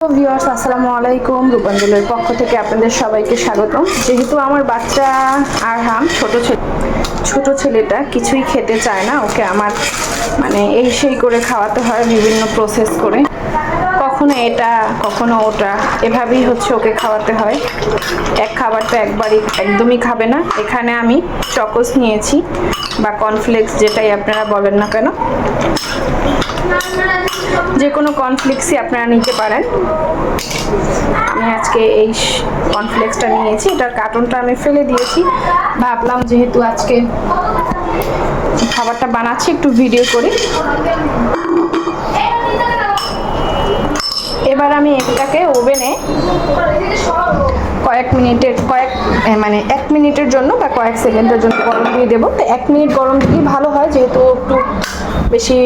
Viewers আসসালামু আলাইকুম, রূপাঞ্জলের পক্ষ থেকে আপনাদের সবাইকে স্বাগতম। যেহেতু আমার বাচ্চা আরহাম ছোট ছেলেটা কিছুই খেতে চায় না, ওকে আমার এই সেই করে খাওয়াতে হয়, বিভিন্ন প্রসেস করে, কখনো এটা কখনো ওটা, এভাবেই ওকে খাওয়াতে হয়। এক খাবারটা একবারই একদমই খাবে না। এখানে আমি চকোস নিয়েছি বা কর্নফ্লেক্স, যেটাই আপনারা বলেন না কেন, যে কোনো কর্নফ্লেক্সই আপনারা নিতে পারেন। আমি আজকে এই কর্নফ্লেক্সটা নিয়েছি, এটার কার্টনটা আমি ফেলে দিয়েছি। ভাবলাম যেহেতু আজকে খাবারটা বানাচ্ছি একটু ভিডিও করি। এবার আমি এটাকে ওভেনে এক মিনিটের জন্য বা কয়েক সেকেন্ডের জন্য গরম দিয়ে দেবো। তো 1 মিনিট গরম দিলেই ভালো হয়, যেহেতু একটু বেশি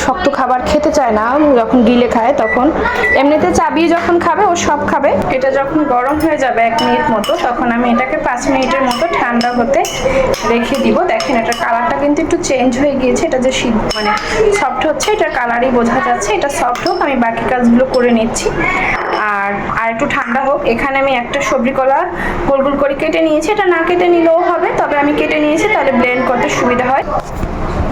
শক্ত খাবার খেতে চায় না। যখন গিলে খায় তখন, এমনিতে চাবিয়ে যখন খাবে ও সব খাবে। এটা যখন গরম হয়ে যাবে 1 মিনিট মতো, তখন আমি এটাকে 5 মিনিটের মতো ঠান্ডা হতে রেখে দিব। দেখেন এটার কালারটা কিন্তু একটু চেঞ্জ হয়ে গিয়েছে। এটা যে সফট হচ্ছে, এটার কালারই বোঝা যাচ্ছে। এটা সফট হোক, আমি বাকি কাজগুলো করে নিচ্ছি। আর একটু ঠান্ডা হোক। এখানে আমি একটা সবজি কলা গোল গোল করে কেটে নিয়েছি। এটা না কেটে নিলেও হবে, তবে আমি কেটে নিয়েছি, তাহলে ব্লেন্ড করতে সুবিধা হয়।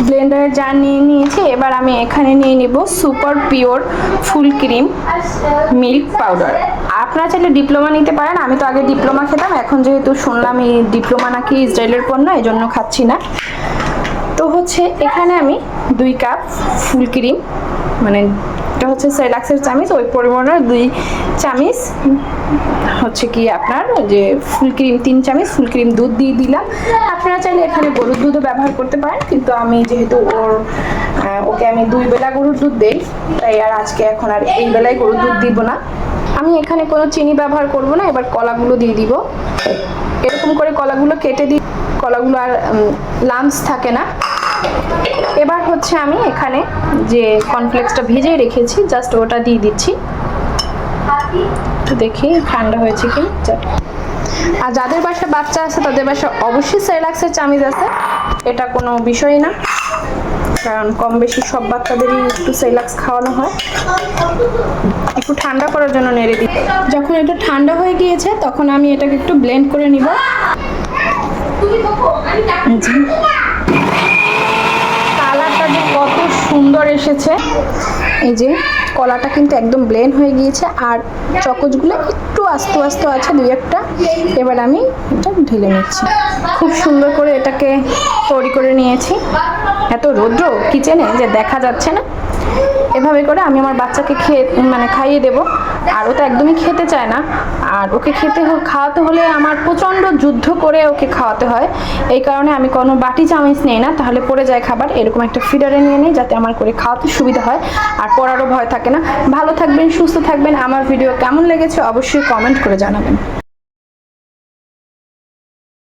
ব্লেন্ডারের জার নিয়ে নিয়েছি। এবার আমি এখানে নিয়ে নিব super pure full cream milk powder. আপনারা চাইলে ডিপ্লোমা নিতে পারেন। আমি তো আগে ডিপ্লোমা খেতাম, এখন যেহেতু শুনলাম এই ডিপ্লোমা নাকি ইসরায়েলের পণ্য, এই জন্য খাচ্ছি না। তো এখানে আমি 2 কাপ ফুল ক্রিম, এটা সেরেলাক্সের চামিচ, ওই পরিমাণের 2 চামিচ আপনার যে ফুল ক্রিম, 3 চামিচ ফুল ক্রিম দুধ দিয়ে দিলাম। আপনারা চাইলে এখানে গরুর দুধও ব্যবহার করতে পারেন, কিন্তু আমি যেহেতু ওকে আমি 2 বেলা গরুর দুধ দেই, তাই আজকে এখন এই বেলায় গরুর দুধ দিব না। আমি এখানে কোনো চিনি ব্যবহার করব না। এবার কলাগুলো দিয়ে দিব। এরকম করে কলাগুলো কেটে দিই, কলাগুলো আর লাম্পস থাকে না। এবার আমি এখানে যে কর্নফ্লেক্সটা ভিজিয়ে রেখেছি, জাস্ট ওটা দিয়ে দিচ্ছি। দেখি ঠান্ডা হয়েছে কি। আর যাদের বাসায় বাচ্চা আছে তাদের বাসায় অবশ্যই সেরেলাক্সের চামিচ আছে, এটা কোনো বিষয় না, কারণ কম বেশি সব বাচ্চাদেরই একটু সেরেলাক্স খাওয়ানো হয়। একটু ঠান্ডা করার জন্য নেড়ে দিই। যখন এটা ঠান্ডা হয়ে গিয়েছে, তখন আমি এটাকে একটু ব্লেন্ড করে নিব। কালারটা যে কত সুন্দর এসেছে। এই যে কলাটা কিন্তু একদম ব্লেন্ড হয়ে গিয়েছে, আর চকোচগুলো একটু আস্তে আস্তে আছে 2-1টা। এবার আমি এটা ঢেলে নিচ্ছি। খুব সুন্দর করে এটাকে তৈরি করে নিয়েছি। এত রৌদ্র কিচেনে যে দেখা যাচ্ছে না। এভাবে করে আমি আমার বাচ্চাকে খাইয়ে দেব। আর ও তো একদমই খেতে চায় না, আর ওকে খাওয়াতে হলে আমার প্রচণ্ড যুদ্ধ করে ওকে খাওয়াতে হয়। এই কারণে আমি কোনো বাটি চামচ নেই না, তাহলে পড়ে যায় খাবার। এরকম একটা ফিডারে নিয়ে নিই, যাতে আমার করে খাওয়াতে সুবিধা হয় আর পড়ারও ভয় থাকে না। ভালো থাকবেন, সুস্থ থাকবেন। আমার ভিডিও কেমন লেগেছে অবশ্যই কমেন্ট করে জানাবেন।